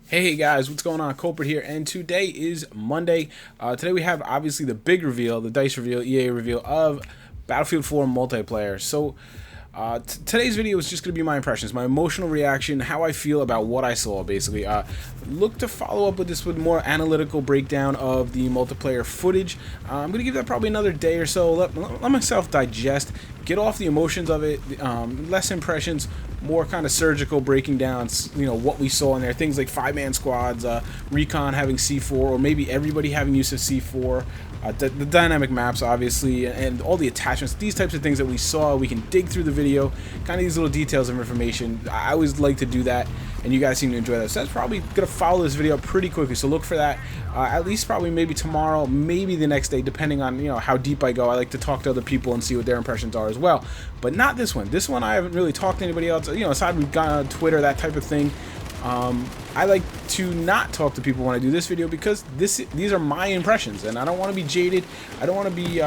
Hey guys, what's going on? Kulprit here, and today is Monday. Today we have obviously the big reveal, the DICE reveal, EA reveal of Battlefield 4 multiplayer. So today's video is just going to be my impressions, my emotional reaction, how I feel about what I saw, basically. Look to follow up with this with more analytical breakdown of the multiplayer footage. I'm going to give that probably another day or so, let myself digest, get off the emotions of it, less impressions, more kind of surgical breaking down, what we saw in there. Things like 5-man squads, Recon having C4, or maybe everybody having use of C4, the dynamic maps, obviously, and all the attachments, these types of things that we saw. We can dig through the video, kind of these little details of information. I always like to do that, and you guys seem to enjoy that. So that's probably going to follow this video up pretty quickly, so look for that. At least probably maybe tomorrow, maybe the next day, depending on how deep I go. I like to talk to other people and see what their impressions are as well. But not this one. This one I haven't really talked to anybody else. Aside from gone on Twitter, that type of thing. I like to not talk to people when I do this video because these are my impressions, and I don't want to be jaded. I don't want to be,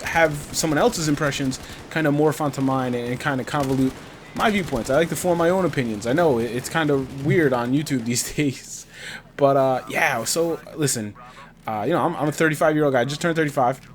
have someone else's impressions kind of morph onto mine and kind of convolute my viewpoints. I like to form my own opinions. I know it's kind of weird on YouTube these days, but yeah. So listen, I'm a 35-year-old guy. I just turned 35.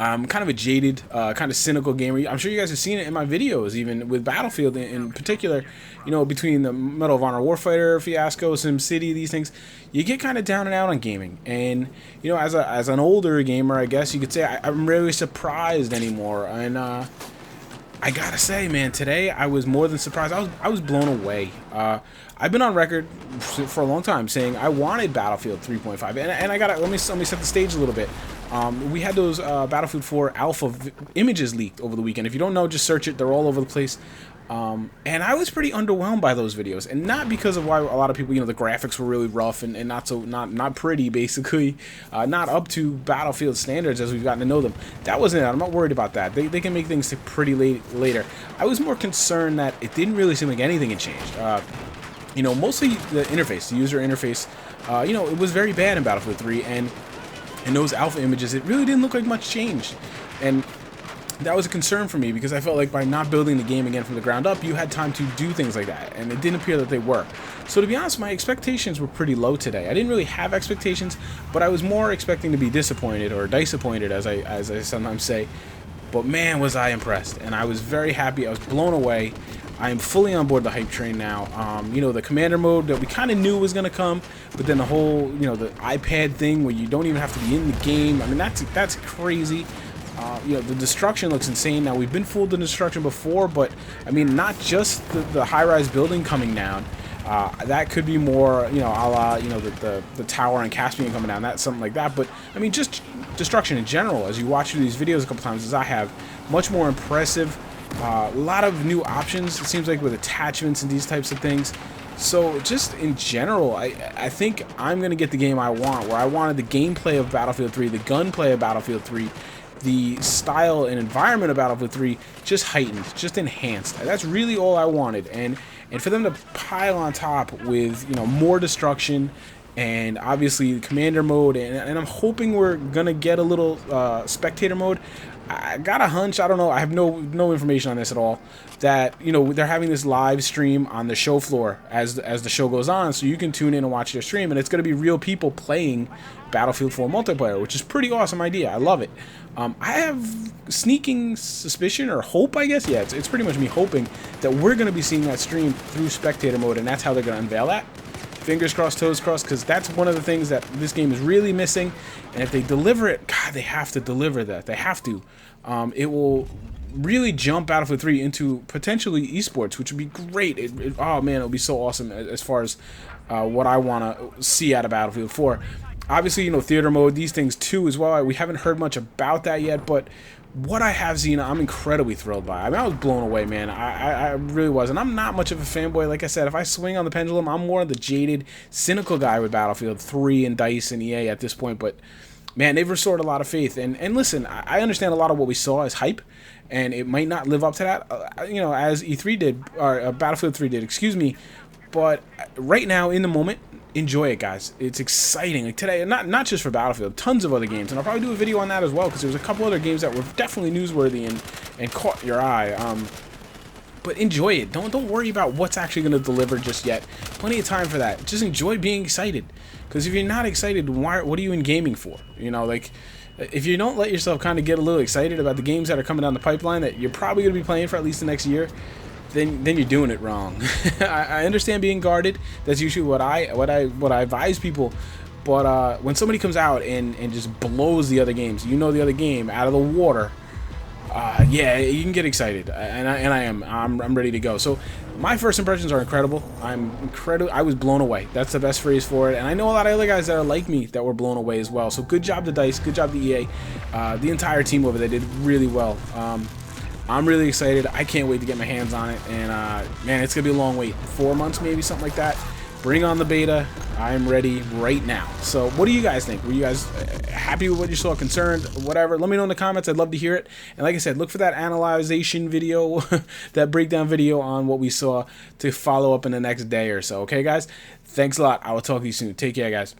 I'm kind of a jaded, kind of cynical gamer. I'm sure you guys have seen it in my videos, even with Battlefield in particular. Between the Medal of Honor Warfighter fiasco, SimCity, these things, you get kind of down and out on gaming. And as an older gamer, I guess you could say I'm really surprised anymore. And I gotta say, man, today I was more than surprised. I was blown away. I've been on record for a long time saying I wanted Battlefield 3.5, and I gotta let me set the stage a little bit. We had those Battlefield 4 alpha images leaked over the weekend. If you don't know, just search it. They're all over the place. And I was pretty underwhelmed by those videos, and not because of why a lot of people, the graphics were really rough and not pretty, basically, not up to Battlefield standards as we've gotten to know them. That wasn't it. I'm not worried about that. They can make things pretty later. I was more concerned that it didn't really seem like anything had changed. Mostly the interface, the user interface. It was very bad in Battlefield 3, and in those alpha images, it really didn't look like much changed. And that was a concern for me because I felt like by not building the game again from the ground up, you had time to do things like that, and it didn't appear that they were. So to be honest, my expectations were pretty low today. I didn't really have expectations, but I was more expecting to be disappointed, or disappointed, as I sometimes say. But man, was I impressed, and I was very happy. I was blown away. I am fully on board the hype train now. The commander mode that we kind of knew was going to come, but then the whole, the iPad thing where you don't even have to be in the game. I mean, that's crazy. The destruction looks insane. Now, we've been fooled in destruction before, but I mean, not just the high-rise building coming down. That could be more, a la, the tower in Caspian coming down, that's something like that. But I mean, just destruction in general. As you watch through these videos a couple times, as I have, much more impressive. A lot of new options, it seems like, with attachments and these types of things. So just in general, I think I'm going to get the game I want, where I wanted the gameplay of Battlefield 3, the gunplay of Battlefield 3, the style and environment of Battlefield 3 just heightened, just enhanced. That's really all I wanted. And for them to pile on top with, more destruction, and obviously the commander mode, and I'm hoping we're going to get a little spectator mode. I got a hunch, I don't know, I have no information on this at all, that, they're having this live stream on the show floor as the show goes on, so you can tune in and watch their stream, and it's going to be real people playing Battlefield 4 multiplayer, which is a pretty awesome idea. I love it. I have sneaking suspicion, or hope, I guess. Yeah, it's pretty much me hoping that we're going to be seeing that stream through spectator mode, and that's how they're going to unveil that. Fingers crossed, toes crossed, because that's one of the things that this game is really missing. And if they deliver it, God, they have to deliver that. They have to. It will really jump Battlefield 3 into potentially esports, which would be great. Oh man, it'll be so awesome as far as what I want to see out of Battlefield 4. Obviously, theater mode, these things too as well. We haven't heard much about that yet, but what I have seen, I'm incredibly thrilled by. I mean, I was blown away, man. I really was. And I'm not much of a fanboy. Like I said, if I swing on the pendulum, I'm more of the jaded, cynical guy with Battlefield 3 and DICE and EA at this point. But, man, they've restored a lot of faith. And listen, I understand a lot of what we saw as hype, and it might not live up to that, as E3 did, or Battlefield 3 did, excuse me. But right now, in the moment, enjoy it, guys. It's exciting. Like today, not just for Battlefield, tons of other games, and I'll probably do a video on that as well, because there was a couple other games that were definitely newsworthy and caught your eye. but enjoy it. Don't worry about what's actually going to deliver just yet. Plenty of time for that. Just enjoy being excited. Because if you're not excited, what are you in gaming for? You know, like, if you don't let yourself kind of get a little excited about the games that are coming down the pipeline that you're probably going to be playing for at least the next year, then you're doing it wrong. I understand being guarded. That's usually what I advise people. But when somebody comes out and just blows the other games, you know, the other game out of the water, yeah, you can get excited, and I'm ready to go. So my first impressions are incredible. I was blown away. That's the best phrase for it. And I know a lot of other guys that are like me that were blown away as well. So good job to DICE, good job to EA, the entire team over there did really well. I'm really excited. I can't wait to get my hands on it. And man, it's gonna be a long wait. 4 months, maybe something like that. Bring on the beta. I'm ready right now. So what do you guys think? Were you guys happy with what you saw, concerned, whatever? Let me know in the comments. I'd love to hear it. And like I said, look for that analyzation video, that breakdown video on what we saw to follow up in the next day or so. Okay, guys? Thanks a lot. I will talk to you soon. Take care, guys.